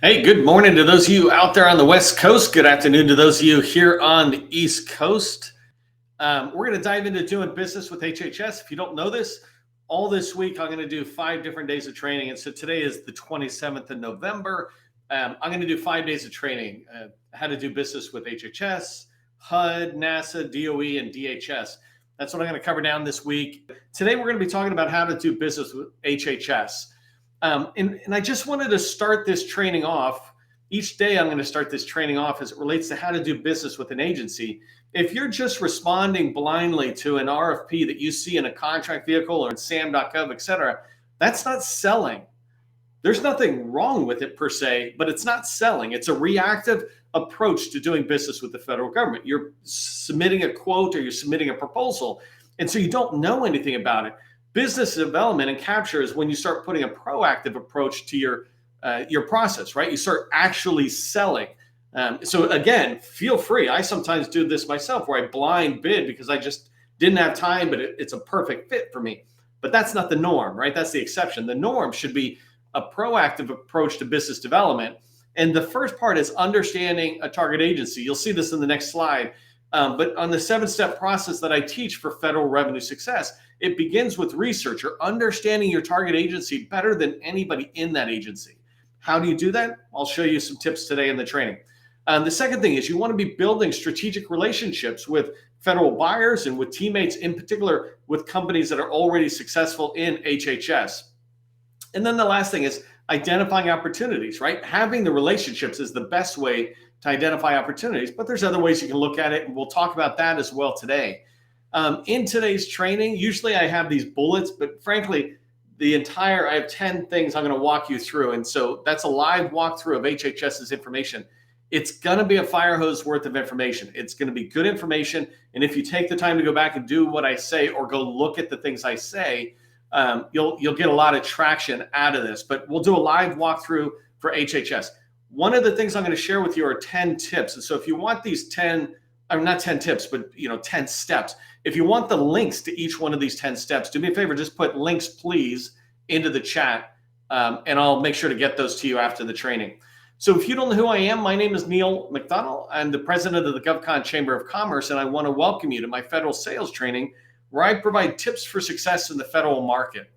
Hey, good morning to those of you out there on the West Coast. Good afternoon to those of you here on the East Coast. We're going to dive into doing business with HHS. If you don't know this, all this week I'm going to do 5 different days of training. And so today is the 27th of November. I'm going to do 5 days of training, how to do business with HHS, HUD, NASA, DOE, and DHS. That's what I'm going to cover down this week. Today, we're going to be talking about how to do business with HHS. And I just wanted to start this training off. Each day, I'm going to start this training off as it relates to how to do business with an agency. If you're just responding blindly to an RFP that you see in a contract vehicle or in SAM.gov, et cetera, that's not selling. There's nothing wrong with it per se, but it's not selling. It's a reactive approach to doing business with the federal government. You're submitting a quote or you're submitting a proposal, and so you don't know anything about it. Business development and capture is when you start putting a proactive approach to your process, right? You start actually selling. So again, feel free. I sometimes do this myself where I blind bid because I just didn't have time, but it's a perfect fit for me. But that's not the norm, right? That's the exception. The norm should be a proactive approach to business development. And the first part is understanding a target agency. You'll see this in the next slide. But on the 7-step process that I teach for federal revenue success, it begins with research or understanding your target agency better than anybody in that agency. How do you do that? I'll show you some tips today in the training. The second thing is you want to be building strategic relationships with federal buyers and with teammates, in particular with companies that are already successful in HHS. And then the last thing is identifying opportunities, right? Having the relationships is the best way to identify opportunities, but there's other ways you can look at it, and we'll talk about that as well today. In today's training, usually I have these bullets, but frankly, I have 10 things I'm going to walk you through. And so that's a live walkthrough of HHS's information. It's going to be a fire hose worth of information. It's going to be good information. And if you take the time to go back and do what I say or go look at the things I say, you'll get a lot of traction out of this. But we'll do a live walkthrough for HHS. One of the things I'm going to share with you are 10 tips. And so if you want these 10, not 10 tips, but 10 steps. If you want the links to each one of these 10 steps, do me a favor, just put links, please, into the chat, and I'll make sure to get those to you after the training. So if you don't know who I am, my name is Neil McDonnell. I'm the president of the GovCon Chamber of Commerce, and I want to welcome you to my federal sales training, where I provide tips for success in the federal market.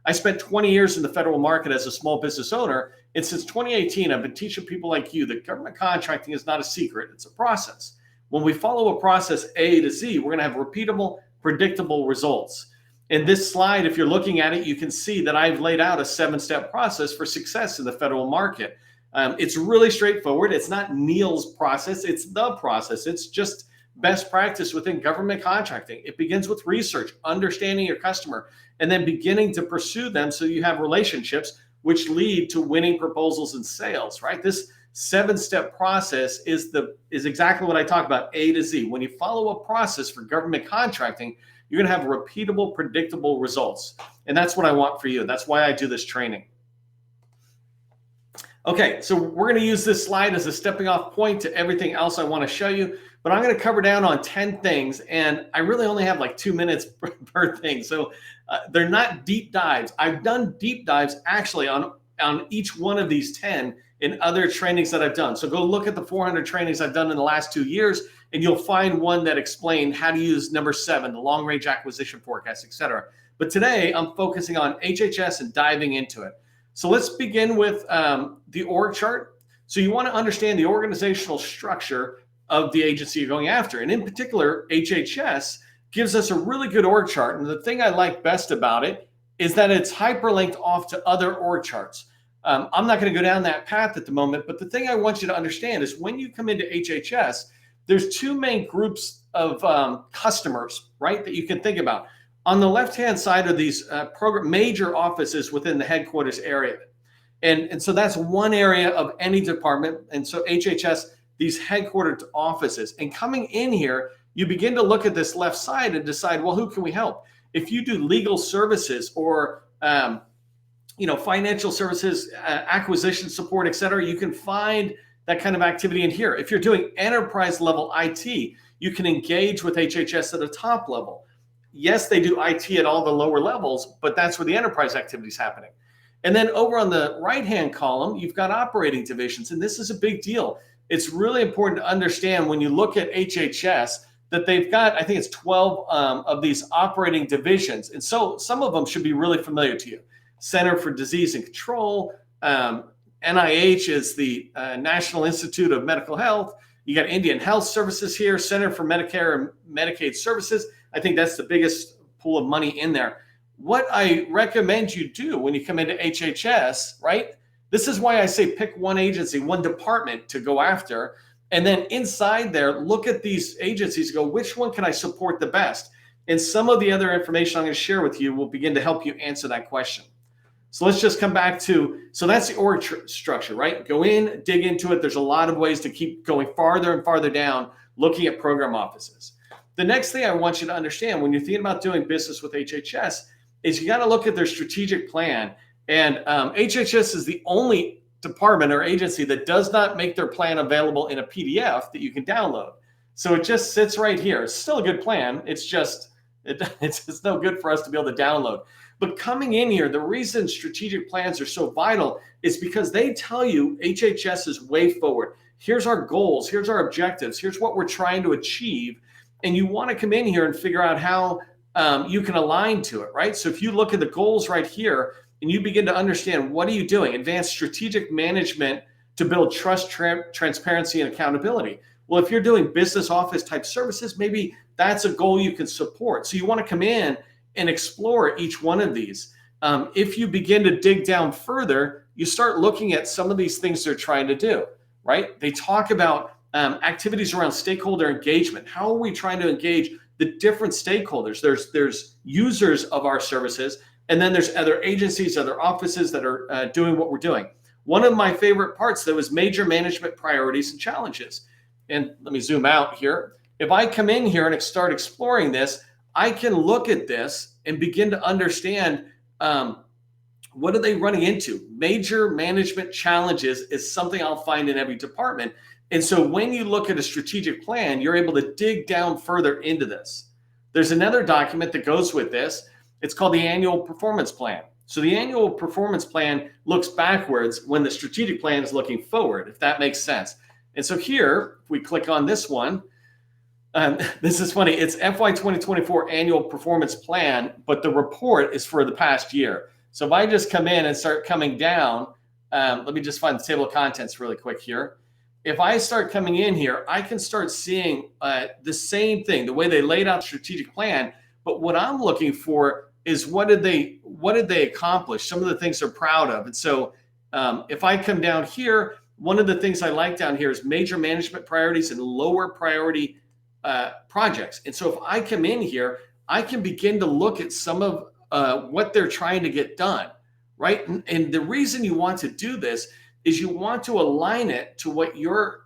I spent 20 years in the federal market as a small business owner, and since 2018, I've been teaching people like you that government contracting is not a secret, it's a process. When we follow a process A to Z, we're going to have repeatable, predictable results. In this slide, if you're looking at it, you can see that I've laid out a 7-step process for success in the federal market. It's really straightforward. It's not Neil's process. It's the process. It's just best practice within government contracting. It begins with research, understanding your customer, and then beginning to pursue them so you have relationships which lead to winning proposals and sales, right? This 7-step process is exactly what I talk about, A to Z. When you follow a process for government contracting, you're going to have repeatable, predictable results. And that's what I want for you. That's why I do this training. Okay, so we're going to use this slide as a stepping off point to everything else I want to show you, but I'm going to cover down on 10 things, and I really only have like 2 minutes per thing. So they're not deep dives. I've done deep dives actually on each one of these 10 in other trainings that I've done. So go look at the 400 trainings I've done in the last 2 years, and you'll find one that explained how to use number 7, the long range acquisition forecast, et cetera. But today I'm focusing on HHS and diving into it. So let's begin with the org chart. So you want to understand the organizational structure of the agency you're going after. And in particular, HHS gives us a really good org chart. And the thing I like best about it is that it's hyperlinked off to other org charts. I'm not going to go down that path at the moment, but the thing I want you to understand is when you come into HHS, there's 2 main groups of customers, right, that you can think about. On the left-hand side are these major offices within the headquarters area. And so that's one area of any department. And so HHS, these headquartered offices. And coming in here, you begin to look at this left side and decide, well, who can we help? If you do legal services or financial services, acquisition support, et cetera, you can find that kind of activity in here. If you're doing enterprise level IT, you can engage with HHS at a top level. Yes, they do IT at all the lower levels, but that's where the enterprise activity is happening. And then over on the right-hand column, you've got operating divisions. And this is a big deal. It's really important to understand when you look at HHS that they've got, I think it's 12 of these operating divisions. And so some of them should be really familiar to you. Center for Disease and Control, NIH is the National Institute of Medical Health. You got Indian Health Services here, Center for Medicare and Medicaid Services. I think that's the biggest pool of money in there. What I recommend you do when you come into HHS, right? This is why I say pick one agency, one department to go after. And then inside there, look at these agencies, go, which one can I support the best? And some of the other information I'm going to share with you will begin to help you answer that question. So let's just come back to, so that's the org structure, right? Go in, dig into it. There's a lot of ways to keep going farther and farther down, looking at program offices. The next thing I want you to understand when you're thinking about doing business with HHS is you got to look at their strategic plan. And HHS is the only department or agency that does not make their plan available in a PDF that you can download. So it just sits right here. It's still a good plan. It's just, it's no good for us to be able to download. But coming in here, the reason strategic plans are so vital is because they tell you HHS's way forward. Here's our goals. Here's our objectives. Here's what we're trying to achieve. And you want to come in here and figure out how you can align to it, right? So if you look at the goals right here and you begin to understand what are you doing, advanced strategic management to build trust, transparency, and accountability. Well, if you're doing business office type services, maybe that's a goal you can support. So you want to come in and explore each one of these. If you begin to dig down further, you start looking at some of these things they're trying to do, right? They talk about activities around stakeholder engagement. How are we trying to engage the different stakeholders? There's users of our services, and then there's other agencies, other offices that are doing what we're doing. One of my favorite parts, though, is major management priorities and challenges. And let me zoom out here. If I come in here and start exploring this, I can look at this and begin to understand what are they running into. Major management challenges is something I'll find in every department. And so when you look at a strategic plan, you're able to dig down further into this. There's another document that goes with this. It's called the annual performance plan. So the annual performance plan looks backwards when the strategic plan is looking forward, if that makes sense. And so here, if we click on this one, this is funny. It's FY 2024 annual performance plan, but the report is for the past year. So if I just come in and start coming down, let me just find the table of contents really quick here. If I start coming in here, I can start seeing the same thing, the way they laid out the strategic plan. But what I'm looking for is what did they accomplish? Some of the things they're proud of. And so if I come down here, one of the things I like down here is major management priorities and lower priority projects. And so if I come in here, I can begin to look at some of what they're trying to get done, right? And the reason you want to do this is you want to align it to what you're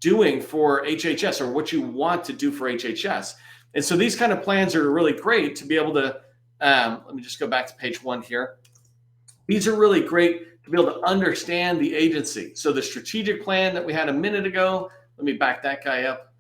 doing for HHS or what you want to do for HHS. And so these kind of plans are really great to be able to, let me just go back to page 1 here. These are really great to be able to understand the agency. So the strategic plan that we had a minute ago, let me back that guy up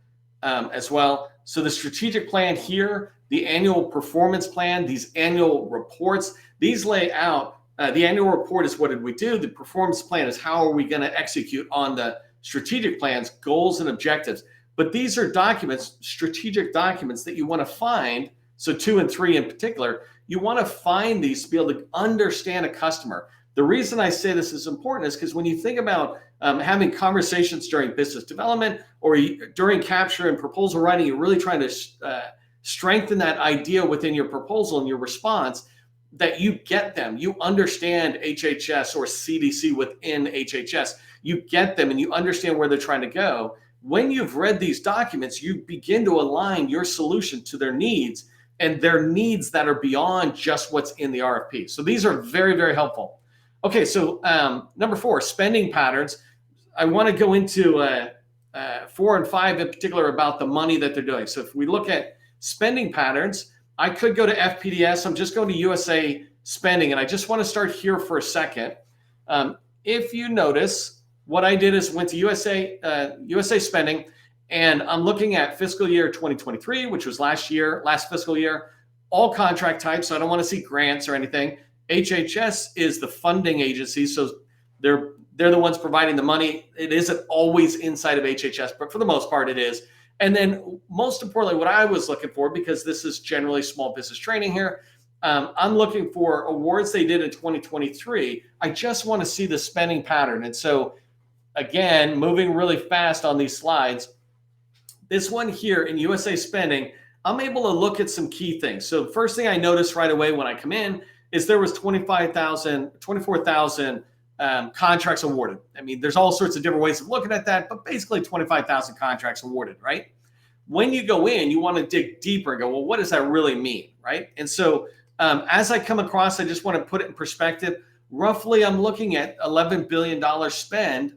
as well. So the strategic plan here, the annual performance plan, these annual reports, these lay out, the annual report is what did we do? The performance plan is how are we going to execute on the strategic plans, goals, and objectives. But these are documents, strategic documents that you want to find. So 2 and 3 in particular, you want to find these to be able to understand a customer. The reason I say this is important is because when you think about having conversations during business development or during capture and proposal writing, you're really trying to strengthen that idea within your proposal and your response that you get them. You understand HHS or CDC within HHS. You get them and you understand where they're trying to go. When you've read these documents, you begin to align your solution to their needs and their needs that are beyond just what's in the RFP. So these are very, very helpful. Okay, so number 4, spending patterns. I want to go into 4 and 5 in particular about the money that they're doing. So if we look at spending patterns, I could go to FPDS. I'm just going to USA spending, and I just want to start here for a second. If you notice, what I did is went to USA spending, and I'm looking at fiscal year 2023, which was last fiscal year, all contract types. So I don't want to see grants or anything. HHS is the funding agency, so they're the ones providing the money. It isn't always inside of HHS, but for the most part it is. And then most importantly, what I was looking for, because this is generally small business training here, I'm looking for awards they did in 2023. I just want to see the spending pattern. And so again, moving really fast on these slides, this one here in USA spending, I'm able to look at some key things. So first thing I noticed right away when I come in is there was 24,000 contracts awarded. I mean, there's all sorts of different ways of looking at that, but basically 25,000 contracts awarded, right? When you go in, you want to dig deeper and go, well, what does that really mean, right? And so as I come across, I just want to put it in perspective. Roughly, I'm looking at $11 billion spend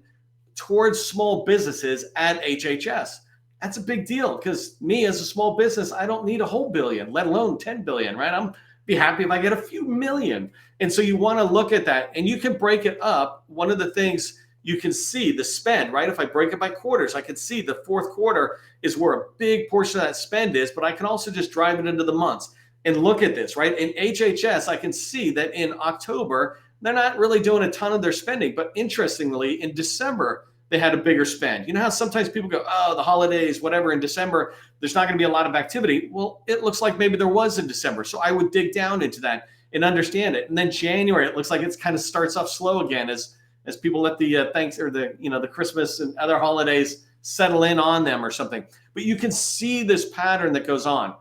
towards small businesses at HHS. That's a big deal because me as a small business, I don't need a whole billion, let alone 10 billion, right? I'm be happy if I get a few million. And so you want to look at that and you can break it up. One of the things you can see the spend, right? If I break it by quarters, I can see the fourth quarter is where a big portion of that spend is, but I can also just drive it into the months and look at this, right? In HHS, I can see that in October, they're not really doing a ton of their spending, but interestingly, in December, they had a bigger spend. You know how sometimes people go, oh, the holidays, whatever, in December, there's not going to be a lot of activity. Well, it looks like maybe there was in December. So I would dig down into that and understand it. And then January, it looks like it's kind of starts off slow again as people let the thanks or the Christmas and other holidays settle in on them or something. But you can see this pattern that goes on.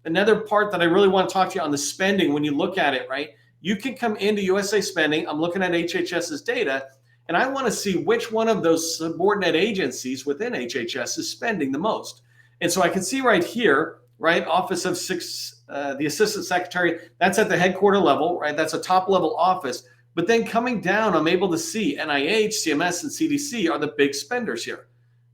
Another part that I really want to talk to you on the spending, when you look at it, right? You can come into USA spending. I'm looking at HHS's data, and I want to see which one of those subordinate agencies within HHS is spending the most. And so I can see right here, right, Office of the Assistant Secretary, that's at the headquarter level, right? That's a top level office. But then coming down, I'm able to see NIH, CMS, and CDC are the big spenders here.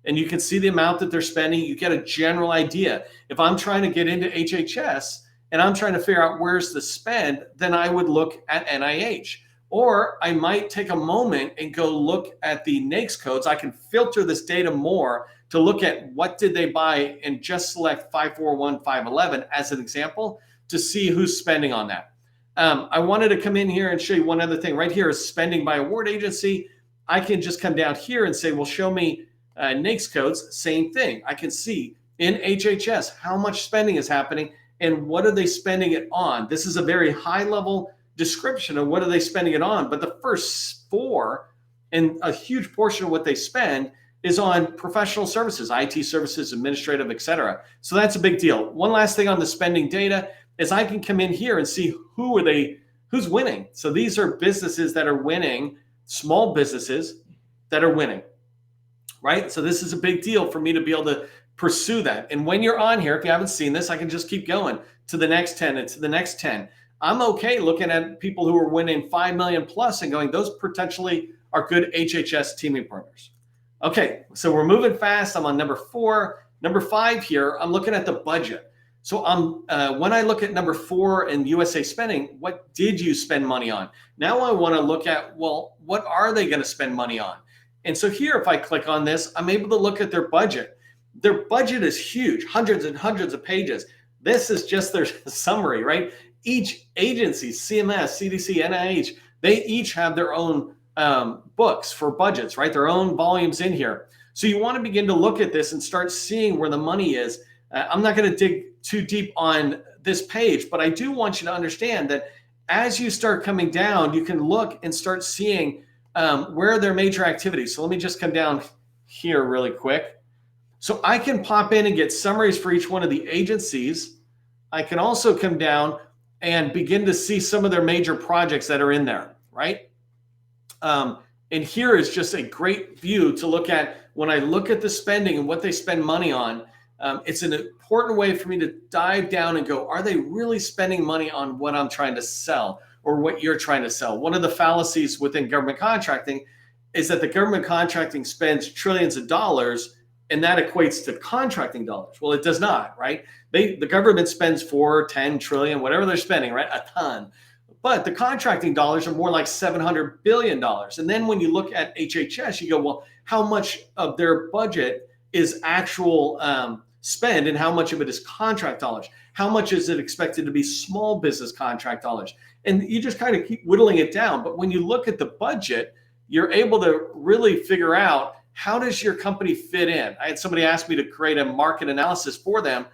And you can see the amount that they're spending. You get a general idea. If I'm trying to get into HHS and I'm trying to figure out where's the spend, then I would look at NIH. Or I might take a moment and go look at the NAICS codes. I can filter this data more to look at what did they buy and just select 541, 511 as an example to see who's spending on that. I wanted to come in here and show you one other thing. Right here is spending by award agency. I can just come down here and say, well, show me NAICS codes. Same thing. I can see in HHS how much spending is happening and what are they spending it on. This is a very high level description of what are they spending it on. But the first four and a huge portion of what they spend is on professional services, IT services, administrative, et cetera. So that's a big deal. One last thing on the spending data is I can come in here and see who's winning. So these are businesses that are winning, small businesses that are winning, right? So this is a big deal for me to be able to pursue that. And when you're on here, if you haven't seen this, I can just keep going to the next 10 and to the next 10. I'm okay looking at people who are winning 5 million plus and going, those potentially are good HHS teaming partners. Okay, so we're moving fast. I'm on number 4. Number 5 here, I'm looking at the budget. So when I look at number 4 in USA spending, what did you spend money on? Now I want to look at, well, what are they going to spend money on? And so here, if I click on this, I'm able to look at their budget. Their budget is huge, hundreds and hundreds of pages. This is just their summary, right? Each agency, CMS, CDC, NIH, they each have their own books for budgets, right? Their own volumes in here. So you want to begin to look at this and start seeing where the money is. I'm not going to dig too deep on this page, but I do want you to understand that as you start coming down, you can look and start seeing where are their major activities. So let me just come down here really quick. So I can pop in and get summaries for each one of the agencies. I can also come down and begin to see some of their major projects that are in there, right? And here is just a great view to look at when I look at the spending and what they spend money on. It's an important way for me to dive down and go, are they really spending money on what I'm trying to sell or what you're trying to sell? One of the fallacies within government contracting is that the government contracting spends trillions of dollars and that equates to contracting dollars. Well, it does not, right? The government spends 4, 10 trillion, whatever they're spending, right? A ton. But the contracting dollars are more like $700 billion. And then when you look at HHS, you go, well, how much of their budget is actual spend and how much of it is contract dollars? How much is it expected to be small business contract dollars? And you just kind of keep whittling it down. But when you look at the budget, you're able to really figure out, how does your company fit in? I had somebody ask me to create a market analysis for them,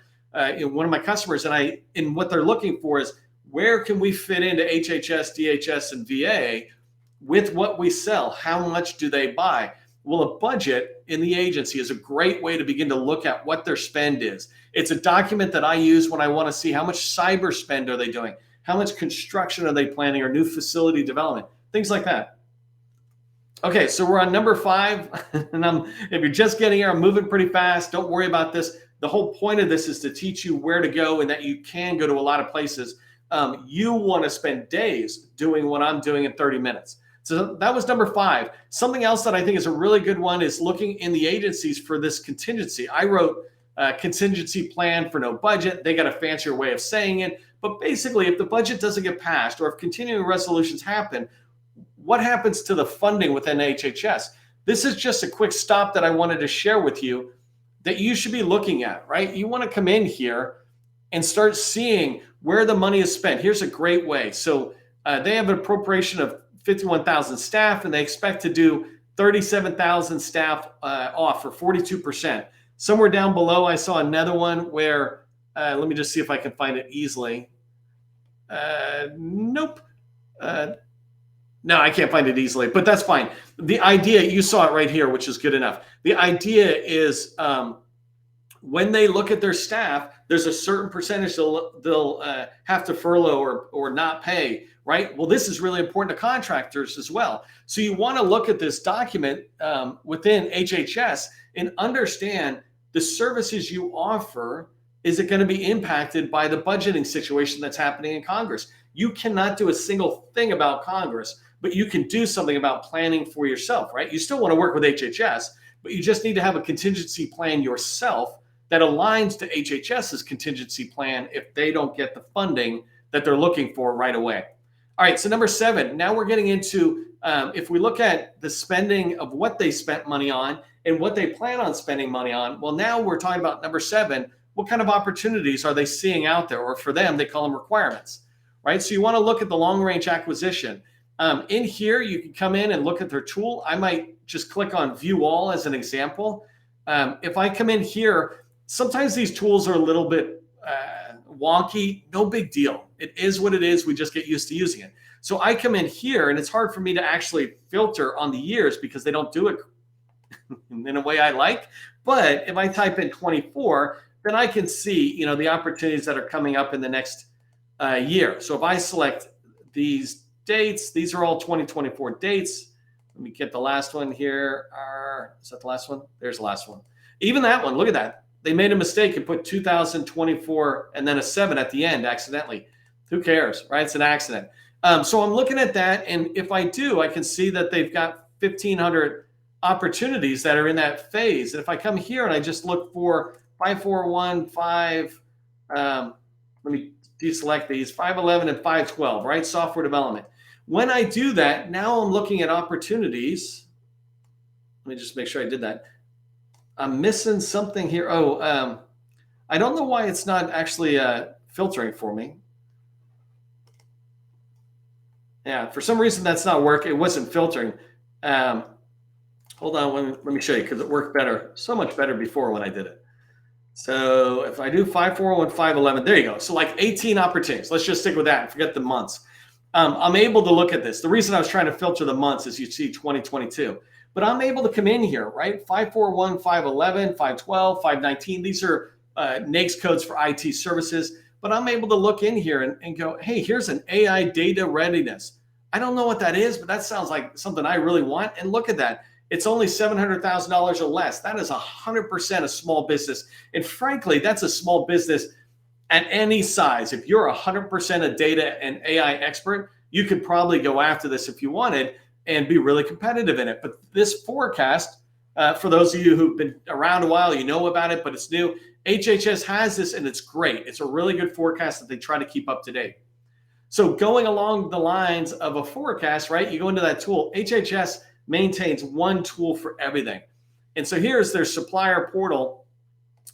in one of my customers, and what they're looking for is, where can we fit into HHS, DHS, and VA with what we sell? How much do they buy? Well, a budget in the agency is a great way to begin to look at what their spend is. It's a document that I use when I want to see how much cyber spend are they doing, how much construction are they planning, or new facility development, things like that. Okay, so we're on number 5, and if you're just getting here, I'm moving pretty fast. Don't worry about this. The whole point of this is to teach you where to go and that you can go to a lot of places. You want to spend days doing what I'm doing in 30 minutes. So that was number 5. Something else that I think is a really good one is looking in the agencies for this contingency. I wrote a contingency plan for no budget. They got a fancier way of saying it. But basically, if the budget doesn't get passed, or if continuing resolutions happen, what happens to the funding within HHS? This is just a quick stop that I wanted to share with you that you should be looking at, right? You want to come in here and start seeing where the money is spent. Here's a great way. So they have an appropriation of 51,000 staff, and they expect to do 37,000 staff off for 42%. Somewhere down below, I saw another one where, let me just see if I can find it easily. Nope. No, I can't find it easily, but that's fine. The idea, you saw it right here, which is good enough. The idea is when they look at their staff, there's a certain percentage they'll have to furlough or not pay, right? Well, this is really important to contractors as well. So you want to look at this document within HHS and understand the services you offer. Is it going to be impacted by the budgeting situation that's happening in Congress? You cannot do a single thing about Congress, but you can do something about planning for yourself, right? You still want to work with HHS, but you just need to have a contingency plan yourself that aligns to HHS's contingency plan if they don't get the funding that they're looking for right away. All right, so number 7, now we're getting into, if we look at the spending of what they spent money on and what they plan on spending money on, well, now we're talking about number 7, what kind of opportunities are they seeing out there? Or for them, they call them requirements, right? So you want to look at the long-range acquisition. In here, you can come in and look at their tool. I might just click on View All as an example. If I come in here, sometimes these tools are a little bit wonky. No big deal. It is what it is. We just get used to using it. So I come in here, and it's hard for me to actually filter on the years because they don't do it in a way I like. But if I type in 24, then I can see, the opportunities that are coming up in the next year. So if I select these dates, these are all 2024 dates. Let me get the last one here. Is that the last one? There's the last one. Even that one, look at that. They made a mistake and put 2024 and then a 7 at the end accidentally. Who cares, right? It's an accident. So I'm looking at that, and if I do, I can see that they've got 1,500 opportunities that are in that phase. And if I come here and I just look for 5415, let me deselect these, 511 and 512, right? Software development. When I do that, now I'm looking at opportunities. Let me just make sure I did that. I'm missing something here. I don't know why it's not actually filtering for me. Yeah, for some reason that's not working. It wasn't filtering. Hold on, let me show you, because it worked better, so much better before when I did it. So if I do 541, 511, there you go. So like 18 opportunities. Let's just stick with that and forget the months. I'm able to look at this. The reason I was trying to filter the months is you see 2022. But I'm able to come in here, right? 541, 511, 512, 519. These are NAICS codes for IT services. But I'm able to look in here and go, hey, here's an AI data readiness. I don't know what that is, but that sounds like something I really want. And look at that. It's only $700,000 or less. That is 100% a small business. And frankly, that's a small business at any size. If you're 100% a data and AI expert, you could probably go after this if you wanted and be really competitive in it. But this forecast, for those of you who've been around a while, you know about it, but it's new. HHS has this, and it's great. It's a really good forecast that they try to keep up to date. So going along the lines of a forecast, right, you go into that tool. HHS maintains one tool for everything. And so here's their supplier portal.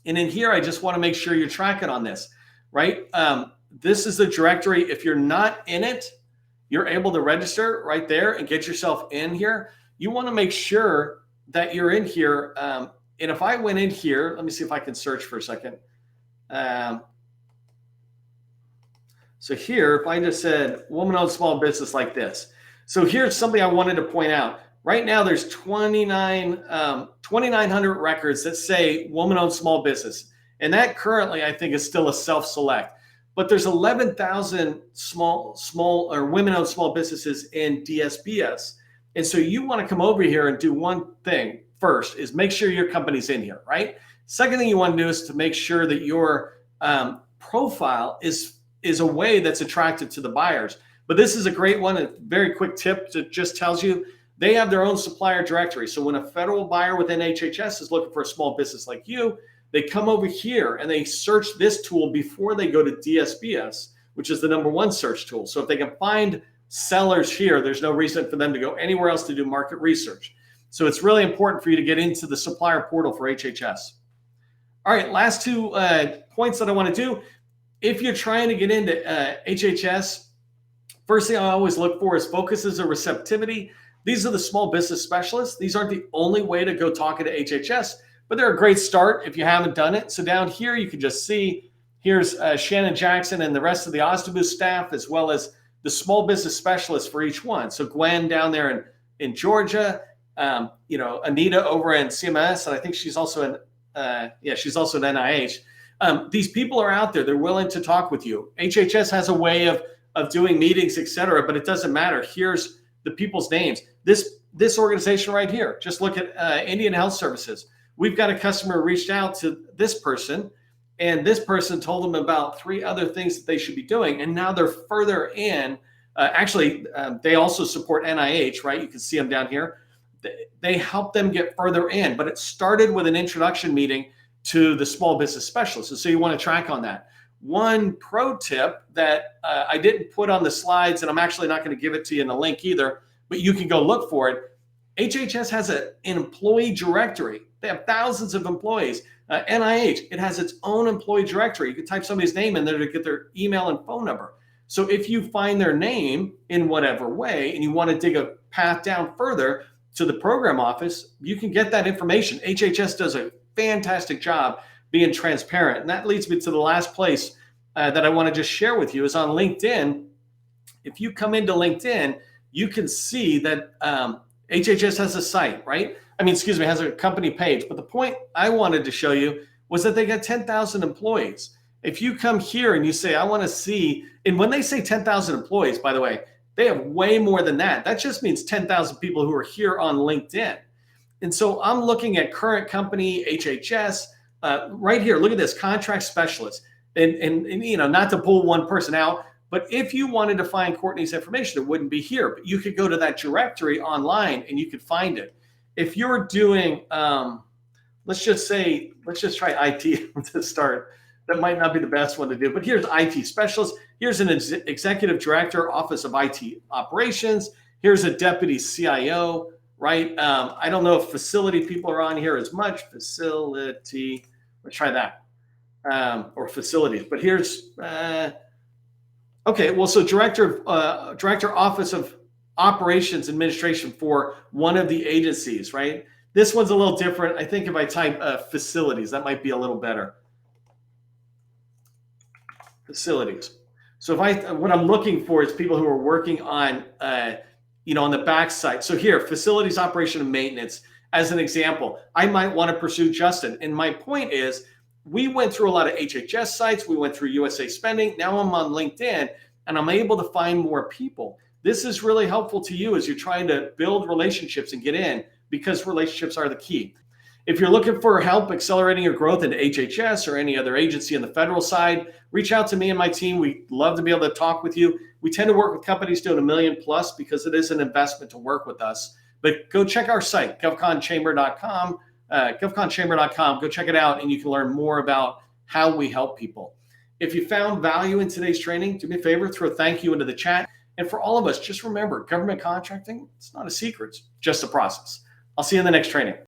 And in here, I just want to make sure you're tracking on this, right? This is the directory. If you're not in it, you're able to register right there and get yourself in here. You want to make sure that you're in here. And if I went in here, let me see if I can search for a second. So here, if I just said woman-owned small business like this. So here's something I wanted to point out. Right now, there's 2,900 records that say woman-owned small business. And that currently, I think, is still a self-select. But there's 11,000 small or women-owned small businesses in DSBS. And so you want to come over here and do one thing first, is make sure your company's in here, right? Second thing you want to do is to make sure that your profile is a way that's attractive to the buyers. But this is a great one, a very quick tip that just tells you they have their own supplier directory. So when a federal buyer within HHS is looking for a small business like you, they come over here and they search this tool before they go to DSBS, which is the #1 search tool. So if they can find sellers here, there's no reason for them to go anywhere else to do market research. So it's really important for you to get into the supplier portal for HHS. All right, last two points that I want to do. If you're trying to get into HHS, first thing I always look for is focuses or receptivity. These are the small business specialists. These aren't the only way to go talking to HHS, but they're a great start if you haven't done it. So down here, you can just see, here's Shannon Jackson and the rest of the Ostaboo staff, as well as the small business specialists for each one. So Gwen down there in Georgia, Anita over in CMS, and I think she's also in NIH. These people are out there. They're willing to talk with you. HHS has a way of doing meetings, et cetera, but it doesn't matter. Here's the people's names. This organization right here, just look at Indian Health Services. We've got a customer who reached out to this person, and this person told them about 3 other things that they should be doing, and now they're further in. They also support NIH, right? You can see them down here. They help them get further in, but it started with an introduction meeting to the small business specialist. And so you want to track on that. One pro tip that I didn't put on the slides, and I'm actually not going to give it to you in the link either, but you can go look for it. HHS has an employee directory. They have thousands of employees. NIH, it has its own employee directory. You can type somebody's name in there to get their email and phone number. So if you find their name in whatever way and you want to dig a path down further to the program office, you can get that information. HHS does a fantastic job being transparent. And that leads me to the last place that I want to just share with you is on LinkedIn. If you come into LinkedIn, you can see that HHS has a site, right? Has a company page. But the point I wanted to show you was that they got 10,000 employees. If you come here and you say, I want to see, and when they say 10,000 employees, by the way, they have way more than that. That just means 10,000 people who are here on LinkedIn. And so I'm looking at current company, HHS, right here. Look at this, contract specialist. And not to pull one person out, but if you wanted to find Courtney's information, it wouldn't be here. But you could go to that directory online and you could find it. If you're doing, let's just try IT to start. That might not be the best one to do, but here's IT specialist. Here's an executive director, Office of IT Operations. Here's a deputy CIO, right? I don't know if facility people are on here as much. Facility, let's try that, or facilities. But here's, so director, Office of Operations Administration for one of the agencies, right? This one's a little different. I think if I type facilities, that might be a little better. Facilities. So what I'm looking for is people who are working on, on the backside. So here, facilities, operation, and maintenance, as an example, I might want to pursue Justin. And my point is, we went through a lot of HHS sites. We went through USA Spending. Now I'm on LinkedIn, and I'm able to find more people. This is really helpful to you as you're trying to build relationships and get in, because relationships are the key. If you're looking for help accelerating your growth into HHS or any other agency on the federal side, reach out to me and my team. We'd love to be able to talk with you. We tend to work with companies doing $1 million plus because it is an investment to work with us. But go check our site, govconchamber.com, govconchamber.com. Go check it out, and you can learn more about how we help people. If you found value in today's training, do me a favor, throw a thank you into the chat. And for all of us, just remember, government contracting, it's not a secret, it's just a process. I'll see you in the next training.